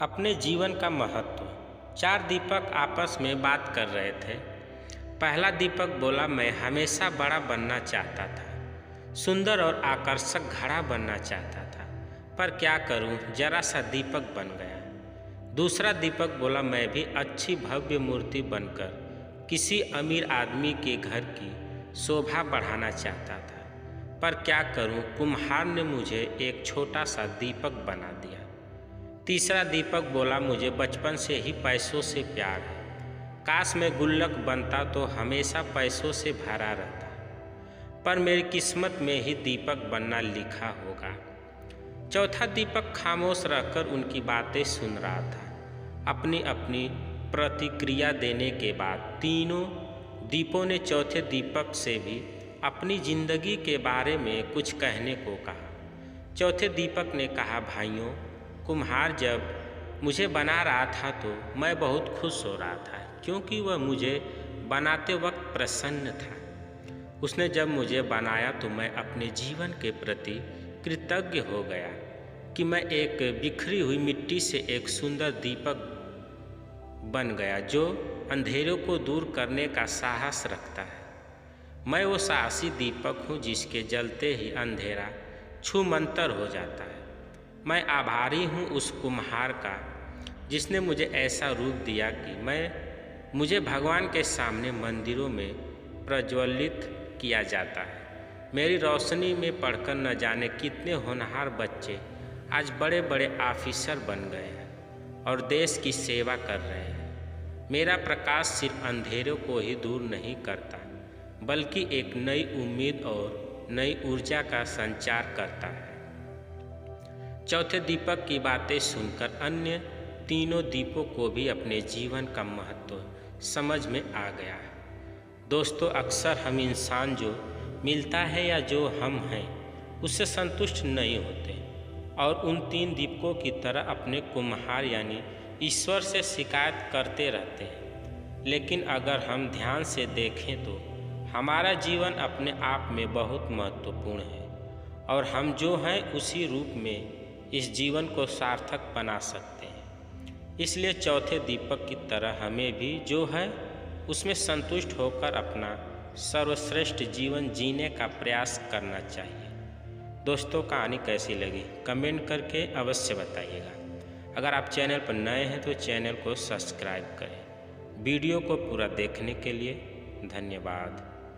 अपने जीवन का महत्व। चार दीपक आपस में बात कर रहे थे। पहला दीपक बोला, मैं हमेशा बड़ा बनना चाहता था, सुंदर और आकर्षक घड़ा बनना चाहता था, पर क्या करूं, जरा सा दीपक बन गया। दूसरा दीपक बोला, मैं भी अच्छी भव्य मूर्ति बनकर किसी अमीर आदमी के घर की शोभा बढ़ाना चाहता था, पर क्या करूं, कुम्हार ने मुझे एक छोटा सा दीपक बना दिया। तीसरा दीपक बोला, मुझे बचपन से ही पैसों से प्यार है, काश मैं गुल्लक बनता तो हमेशा पैसों से भरा रहता, पर मेरी किस्मत में ही दीपक बनना लिखा होगा। चौथा दीपक खामोश रहकर उनकी बातें सुन रहा था। अपनी अपनी प्रतिक्रिया देने के बाद तीनों दीपों ने चौथे दीपक से भी अपनी जिंदगी के बारे में कुछ कहने को कहा। चौथे दीपक ने कहा, भाइयों, कुम्हार जब मुझे बना रहा था तो मैं बहुत खुश हो रहा था, क्योंकि वह मुझे बनाते वक्त प्रसन्न था। उसने जब मुझे बनाया तो मैं अपने जीवन के प्रति कृतज्ञ हो गया कि मैं एक बिखरी हुई मिट्टी से एक सुंदर दीपक बन गया जो अंधेरों को दूर करने का साहस रखता है। मैं वो साहसी दीपक हूँ जिसके जलते ही अंधेरा छूमंतर हो जाता है। मैं आभारी हूँ उस कुम्हार का जिसने मुझे ऐसा रूप दिया कि मुझे भगवान के सामने मंदिरों में प्रज्वलित किया जाता है। मेरी रोशनी में पढ़कर न जाने कितने होनहार बच्चे आज बड़े बड़े ऑफिसर बन गए हैं और देश की सेवा कर रहे हैं। मेरा प्रकाश सिर्फ अंधेरों को ही दूर नहीं करता, बल्कि एक नई उम्मीद और नई ऊर्जा का संचार करता है। चौथे दीपक की बातें सुनकर अन्य तीनों दीपों को भी अपने जीवन का महत्व समझ में आ गया। दोस्तों, अक्सर हम इंसान जो मिलता है या जो हम हैं उससे संतुष्ट नहीं होते और उन तीन दीपकों की तरह अपने कुम्हार यानी ईश्वर से शिकायत करते रहते हैं। लेकिन अगर हम ध्यान से देखें तो हमारा जीवन अपने आप में बहुत महत्वपूर्ण है और हम जो हैं उसी रूप में इस जीवन को सार्थक बना सकते हैं। इसलिए चौथे दीपक की तरह हमें भी जो है उसमें संतुष्ट होकर अपना सर्वश्रेष्ठ जीवन जीने का प्रयास करना चाहिए। दोस्तों, कहानी कैसी लगी कमेंट करके अवश्य बताइएगा। अगर आप चैनल पर नए हैं तो चैनल को सब्सक्राइब करें। वीडियो को पूरा देखने के लिए धन्यवाद।